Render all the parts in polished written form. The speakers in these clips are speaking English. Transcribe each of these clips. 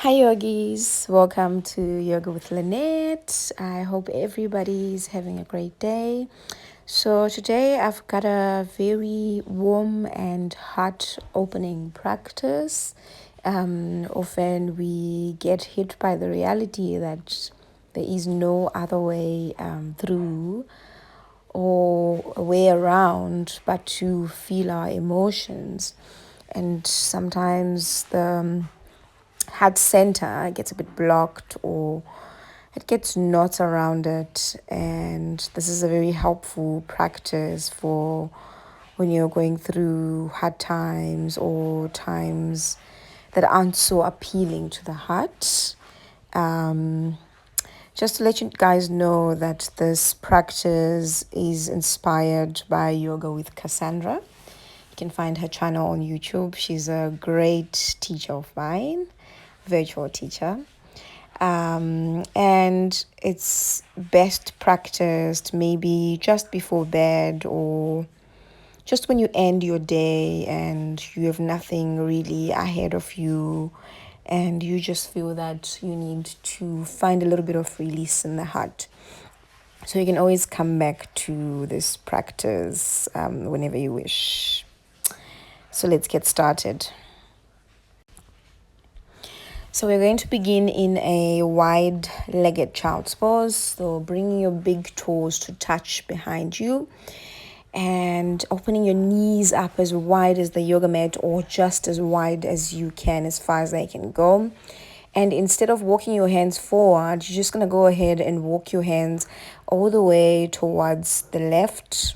Hi, yogis. Welcome to Yoga with Lynette. I hope everybody's having a great day. So, today I've got a very warm and heart opening practice. Often we get hit by the reality that there is no other way through or a way around but to feel our emotions. And sometimes the heart center gets a bit blocked or it gets knots around it, and this is a very helpful practice for when you're going through hard times or times that aren't so appealing to the heart. um, just to let you guys know that this practice is inspired by Yoga with Cassandra. You can find her channel on YouTube. She's a great teacher of mine, virtual teacher. And it's best practiced maybe just before bed or just when you end your day and you have nothing really ahead of you and you just feel that you need to find a little bit of release in the heart. So you can always come back to this practice whenever you wish. So let's get started. So we're going to begin in a wide-legged child's pose. So bringing your big toes to touch behind you and opening your knees up as wide as the yoga mat or just as wide as you can, as far as they can go. And instead of walking your hands forward, you're just going to go ahead and walk your hands all the way towards the left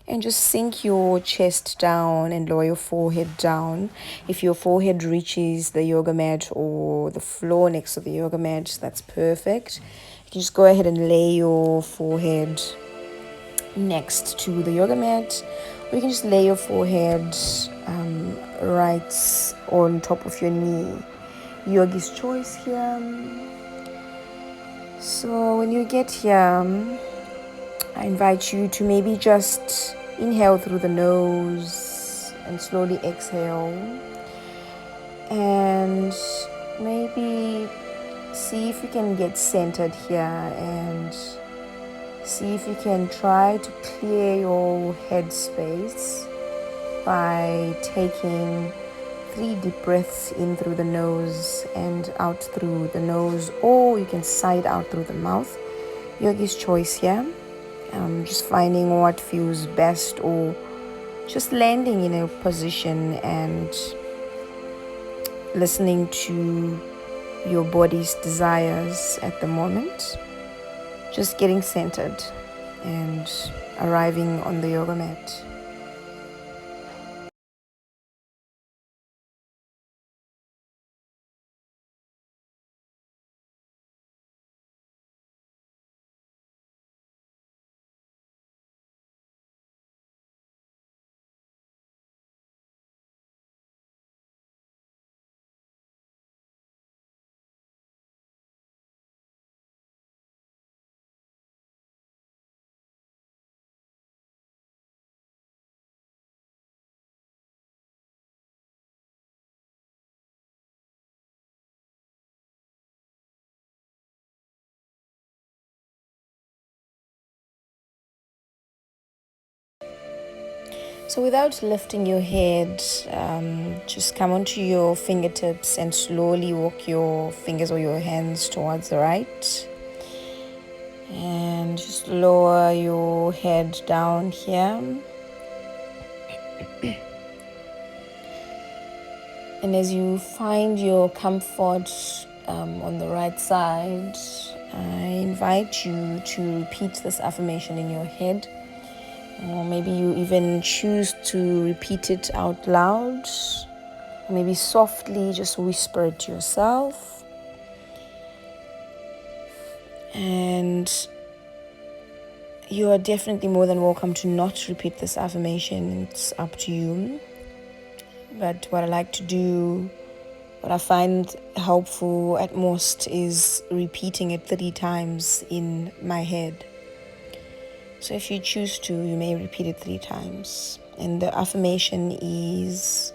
and just sink your chest down and lower your forehead down. If your forehead reaches the yoga mat or the floor next to the yoga mat, that's perfect. You can just go ahead and lay your forehead next to the yoga mat, or you can just lay your forehead right on top of your knee. Yogi's choice here. So when you get here, I invite you to maybe just inhale through the nose and slowly exhale. And maybe see if you can get centered here and see if you can try to clear your head space by taking 3 deep breaths in through the nose and out through the nose, or you can sigh it out through the mouth. Yogi's choice here. Just finding what feels best, or just landing in a position and listening to your body's desires at the moment. Just getting centered and arriving on the yoga mat. So without lifting your head, just come onto your fingertips and slowly walk your fingers or your hands towards the right. And just lower your head down here. And as you find your comfort on the right side, I invite you to repeat this affirmation in your head. Or maybe you even choose to repeat it out loud. Or maybe softly just whisper it to yourself. And you are definitely more than welcome to not repeat this affirmation. It's up to you. But what I like to do, what I find helpful at most, is repeating it 3 times in my head. So if you choose to, you may repeat it 3 times. And the affirmation is,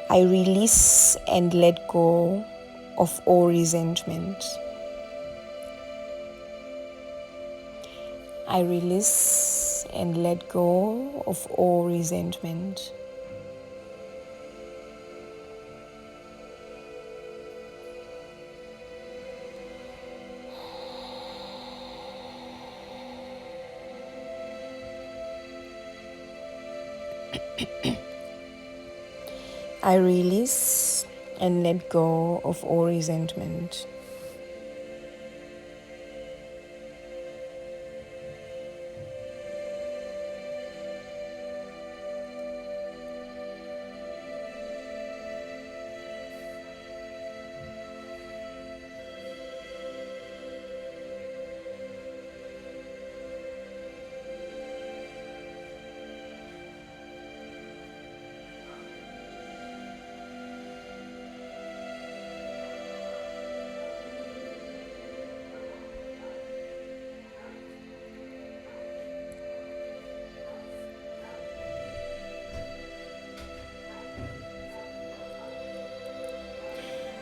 I release and let go of all resentment. I release and let go of all resentment. I release and let go of all resentment.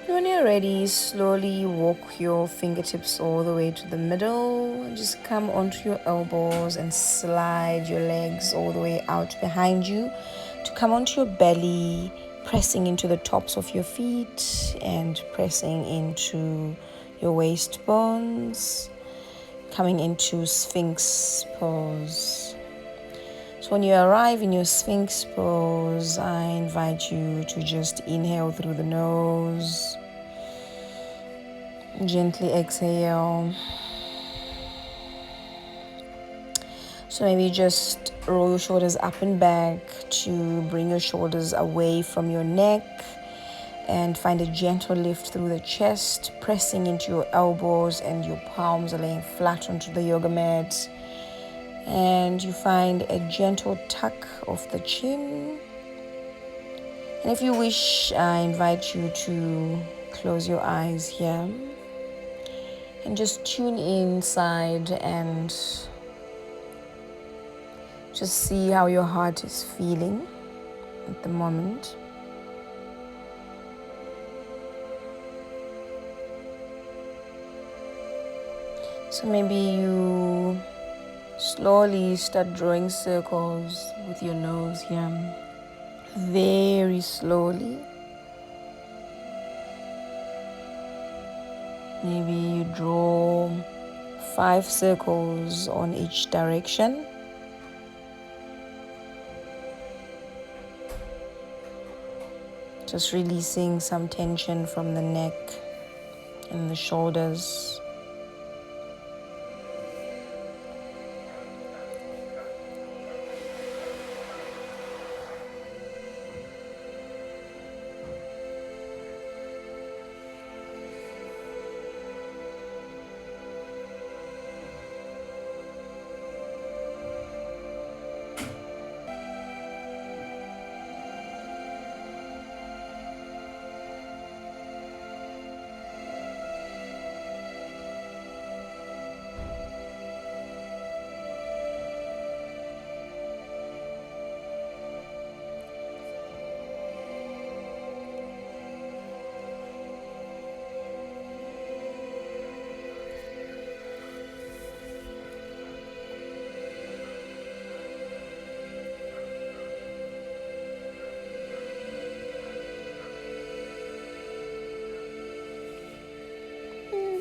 When you're ready, slowly walk your fingertips all the way to the middle. Just come onto your elbows and slide your legs all the way out behind you to come onto your belly, pressing into the tops of your feet and pressing into your waist bones, coming into Sphinx pose. So when you arrive in your Sphinx pose, I invite you to just inhale through the nose, gently exhale. So maybe just roll your shoulders up and back to bring your shoulders away from your neck and find a gentle lift through the chest, pressing into your elbows and your palms are laying flat onto the yoga mat. And you find a gentle tuck of the chin. And if you wish, I invite you to close your eyes here and just tune inside and just see how your heart is feeling at the moment. So maybe you slowly start drawing circles with your nose here, very slowly. Maybe you draw 5 circles on each direction. Just releasing some tension from the neck and the shoulders.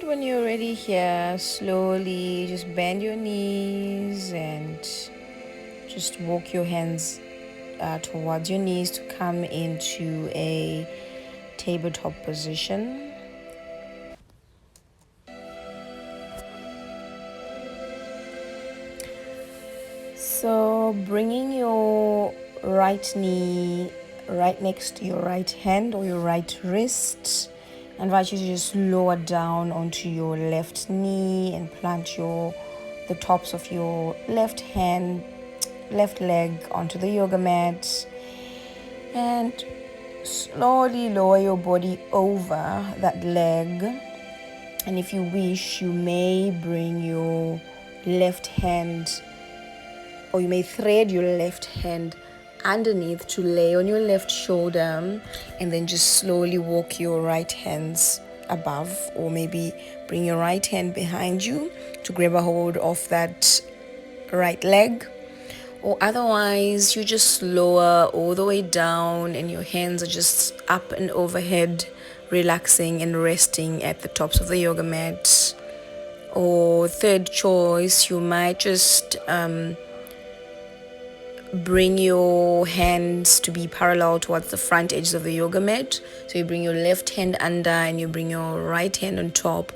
When you're ready here, slowly just bend your knees and just walk your hands towards your knees to come into a tabletop position. So bringing your right knee right next to your right hand or your right wrist, I invite you to just lower down onto your left knee and plant the tops of your left leg onto the yoga mat, and slowly lower your body over that leg. And if you wish, you may bring your left hand, or you may thread your left hand underneath to lay on your left shoulder, and then just slowly walk your right hands above, or maybe bring your right hand behind you to grab a hold of that right leg, or otherwise you just lower all the way down and your hands are just up and overhead, relaxing and resting at the tops of the yoga mat. Or third choice, you might just bring your hands to be parallel towards the front edges of the yoga mat. So you bring your left hand under and you bring your right hand on top,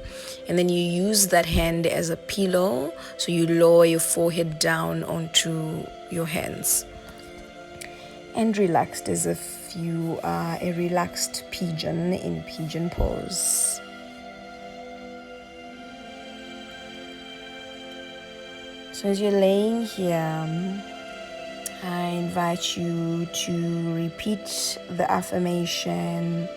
and then you use that hand as a pillow, so you lower your forehead down onto your hands and relaxed, as if you are a relaxed pigeon in pigeon pose. So as you're laying here, I invite you to repeat the affirmation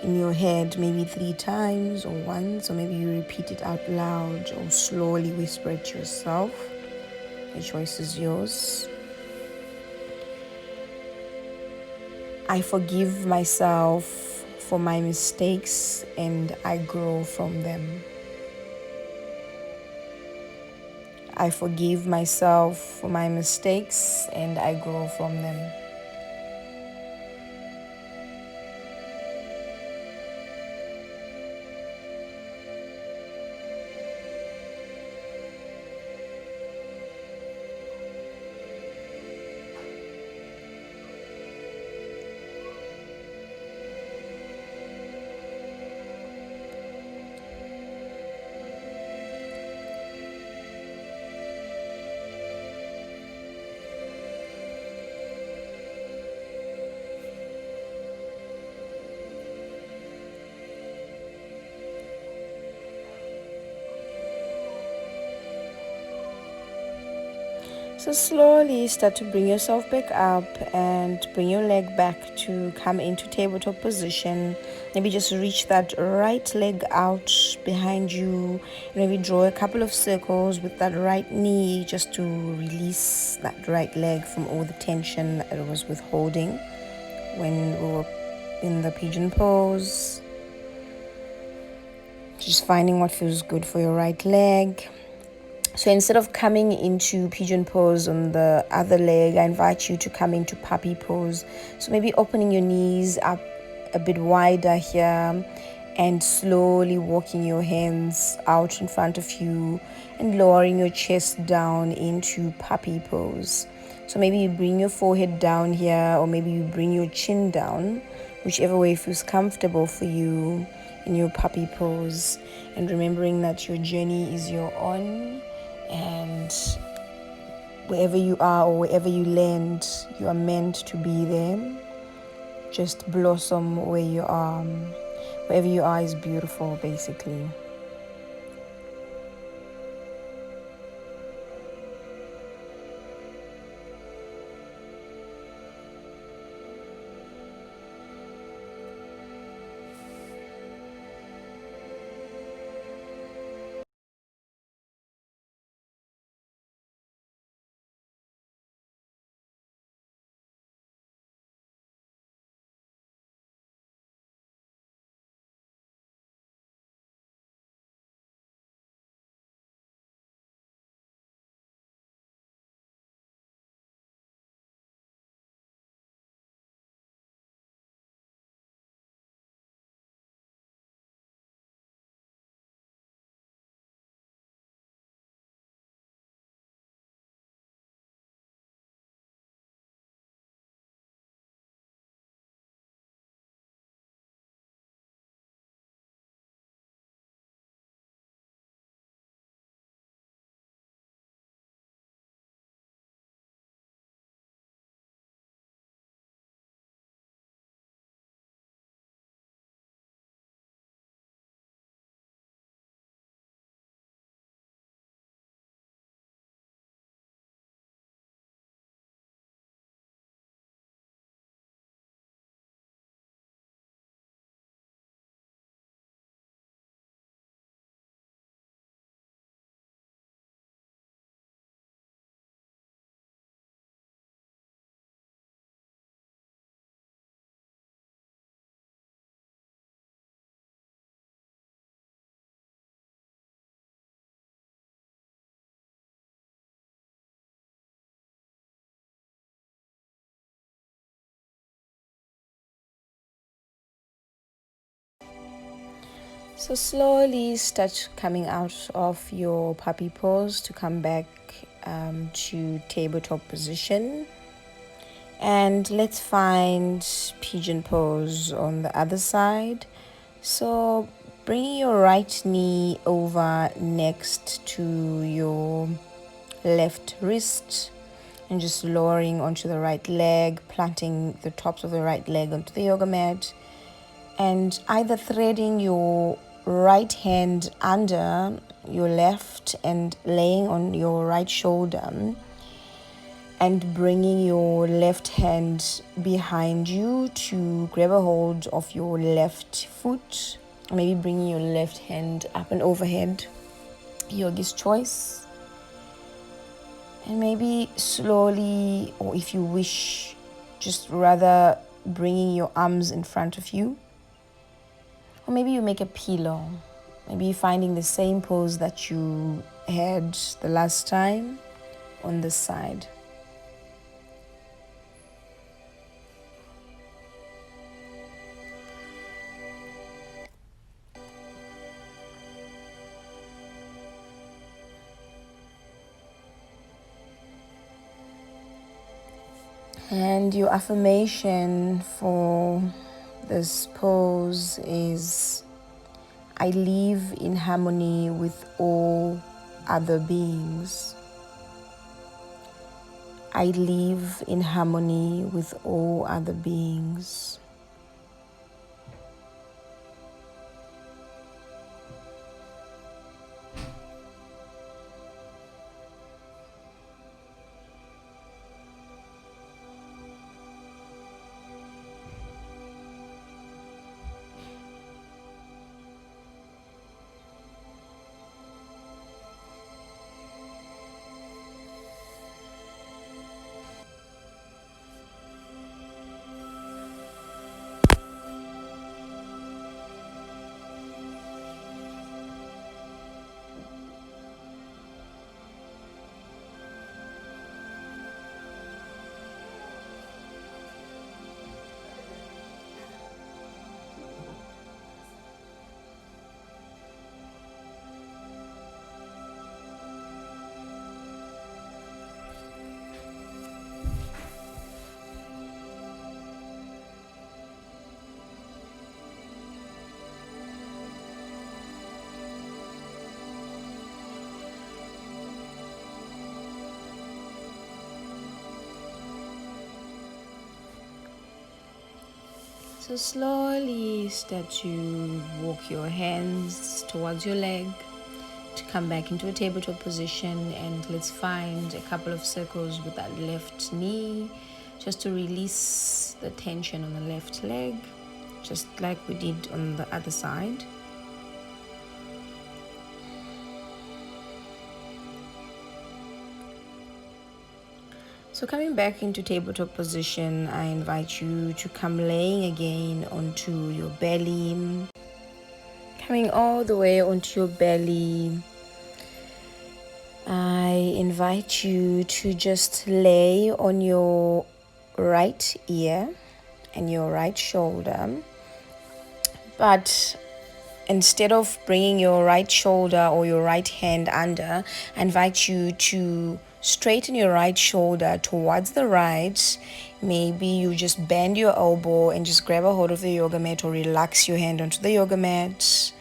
in your head, maybe 3 times or once, or maybe you repeat it out loud or slowly whisper it to yourself. The choice is yours. I forgive myself for my mistakes and I grow from them. I forgive myself for my mistakes and I grow from them. So slowly start to bring yourself back up and bring your leg back to come into tabletop position. Maybe just reach that right leg out behind you. Maybe draw a couple of circles with that right knee just to release that right leg from all the tension that it was withholding when we were in the pigeon pose. Just finding what feels good for your right leg. So instead of coming into pigeon pose on the other leg, I invite you to come into puppy pose. So maybe opening your knees up a bit wider here and slowly walking your hands out in front of you and lowering your chest down into puppy pose. So maybe you bring your forehead down here, or maybe you bring your chin down, whichever way feels comfortable for you in your puppy pose. And remembering that your journey is your own, and wherever you are or wherever you land, you are meant to be there. Just blossom where you are. Wherever you are is beautiful, basically. So slowly start coming out of your puppy pose to come back to tabletop position. And let's find pigeon pose on the other side. So bring your right knee over next to your left wrist and just lowering onto the right leg, planting the tops of the right leg onto the yoga mat, and either threading your right hand under your left and laying on your right shoulder, and bringing your left hand behind you to grab a hold of your left foot. Maybe bringing your left hand up and overhead, yogi's choice. And maybe slowly, or if you wish, just rather bringing your arms in front of you. Or maybe you make a pillow. Maybe finding the same pose that you had the last time on this side. And your affirmation for this pose is, I live in harmony with all other beings. I live in harmony with all other beings. So slowly start to walk your hands towards your leg to come back into a tabletop position, and let's find a couple of circles with that left knee just to release the tension on the left leg, just like we did on the other side. So coming back into tabletop position, I invite you to come laying again onto your belly. Coming all the way onto your belly, I invite you to just lay on your right ear and your right shoulder. But instead of bringing your right shoulder or your right hand under, I invite you to straighten your right shoulder towards the right. Maybe you just bend your elbow and just grab a hold of the yoga mat, or relax your hand onto the yoga mat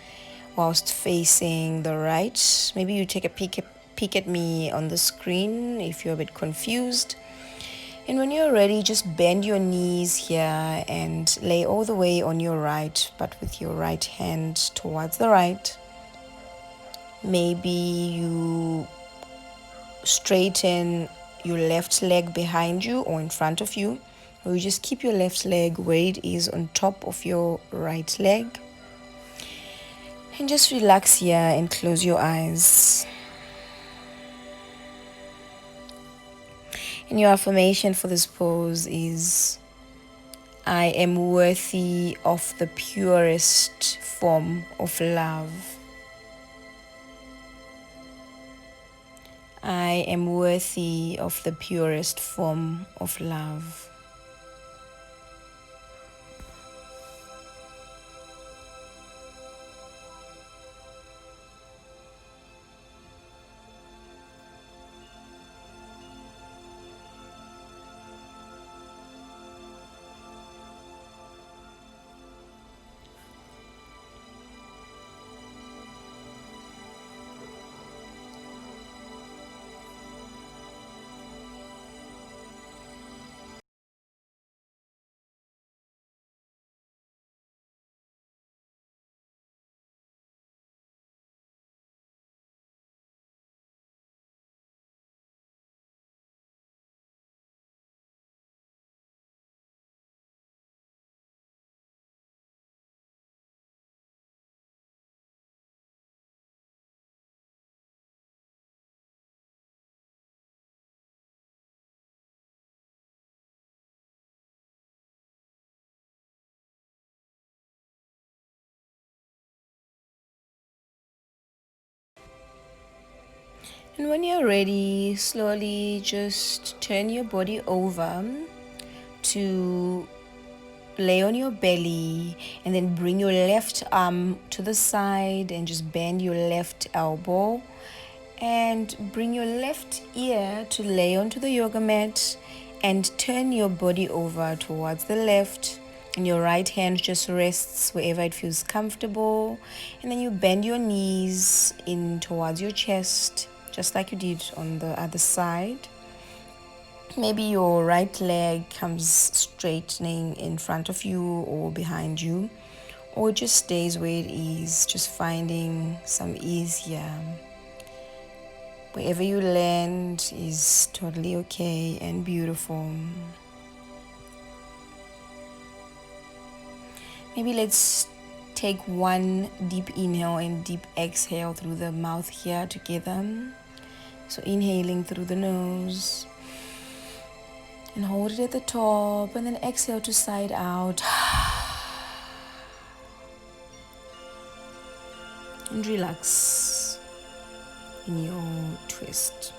whilst facing the right. Maybe you take a peek at me on the screen if you're a bit confused. And when you're ready, just bend your knees here and lay all the way on your right, but with your right hand towards the right. Maybe you straighten your left leg behind you or in front of you, or you just keep your left leg where it is on top of your right leg. And just relax here and close your eyes. And your affirmation for this pose is, I am worthy of the purest form of love. I am worthy of the purest form of love. And when you're ready, slowly just turn your body over to lay on your belly, and then bring your left arm to the side and just bend your left elbow, and bring your left ear to lay onto the yoga mat, and turn your body over towards the left, and your right hand just rests wherever it feels comfortable. And then you bend your knees in towards your chest, just like you did on the other side. Maybe your right leg comes straightening in front of you or behind you, or it just stays where it is, just finding some ease here. Wherever you land is totally okay and beautiful. Maybe let's take one deep inhale and deep exhale through the mouth here together. So inhaling through the nose and hold it at the top, and then exhale to side out. And relax in your twist.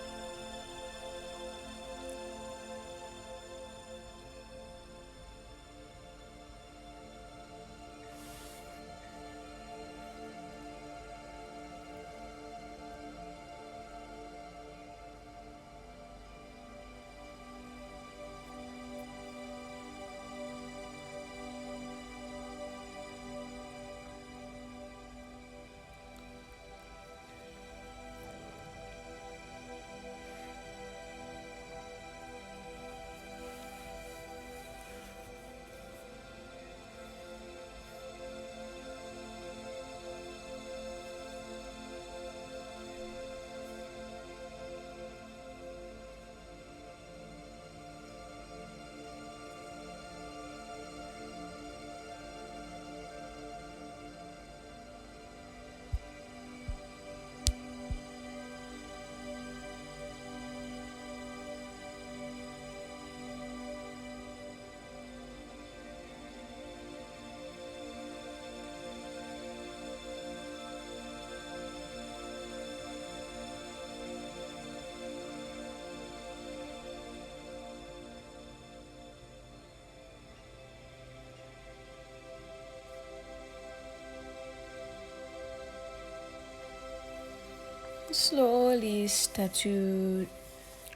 Slowly start to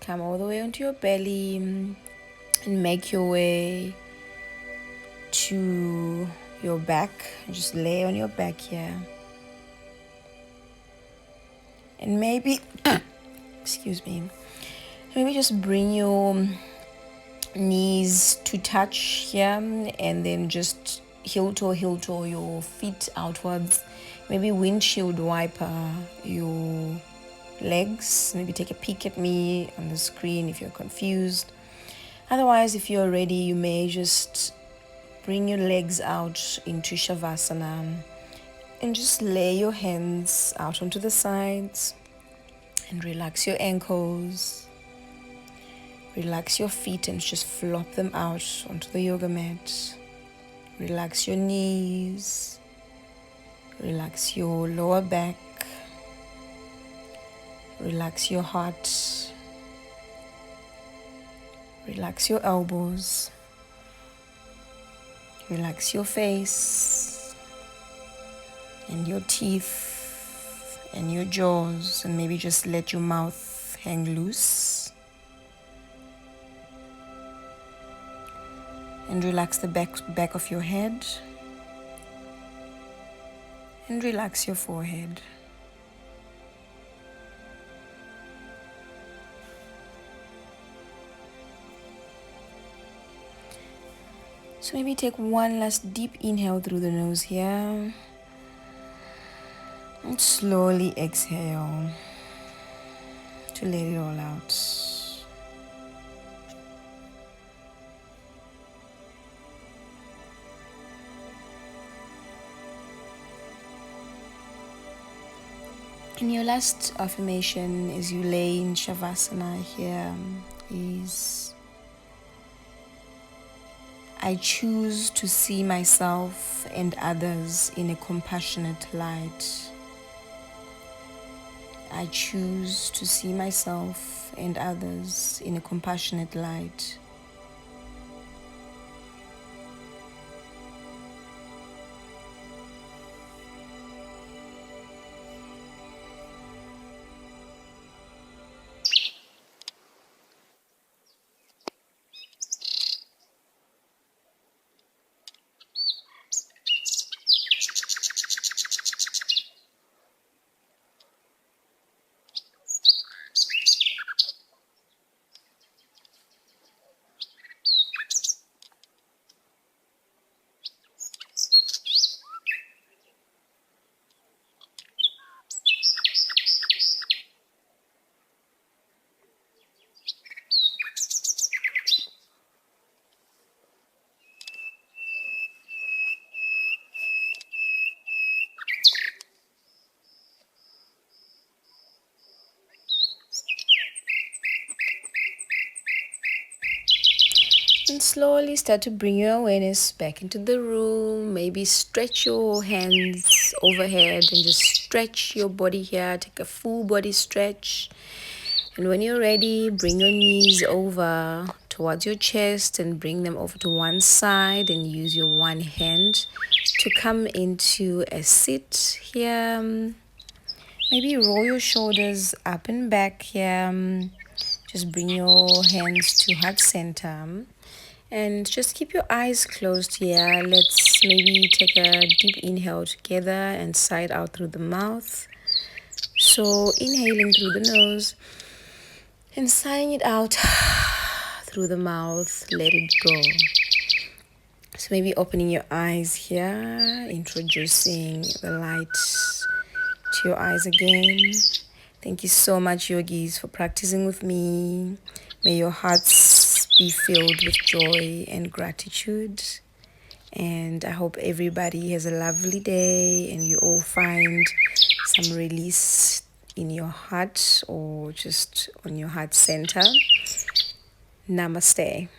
come all the way onto your belly and make your way to your back. Just lay on your back here. And maybe, excuse me, maybe just bring your knees to touch here, and then just heel toe your feet outwards. Maybe windshield wiper your legs. Maybe take a peek at me on the screen if you're confused. Otherwise, if you're ready, you may just bring your legs out into Shavasana and just lay your hands out onto the sides and relax your ankles. Relax your feet and just flop them out onto the yoga mat. Relax your knees. Relax your lower back. Relax your heart. Relax your elbows. Relax your face and your teeth and your jaws, and maybe just let your mouth hang loose. And relax the back of your head. And relax your forehead. So maybe take one last deep inhale through the nose here. And slowly exhale to let it all out. And your last affirmation as you lay in Shavasana here is, I choose to see myself and others in a compassionate light. I choose to see myself and others in a compassionate light. And slowly start to bring your awareness back into the room. Maybe stretch your hands overhead and just stretch your body here. Take a full body stretch. And when you're ready, bring your knees over towards your chest and bring them over to one side and use your one hand to come into a sit here. Maybe roll your shoulders up and back here. Just bring your hands to heart center. And just keep your eyes closed here. Let's maybe take a deep inhale together and sigh out through the mouth. So inhaling through the nose and sighing it out through the mouth. Let it go. So maybe opening your eyes here, introducing the light to your eyes again. Thank you so much, yogis, for practicing with me. May your hearts be filled with joy and gratitude. And I hope everybody has a lovely day and you all find some release in your heart or just on your heart center. Namaste.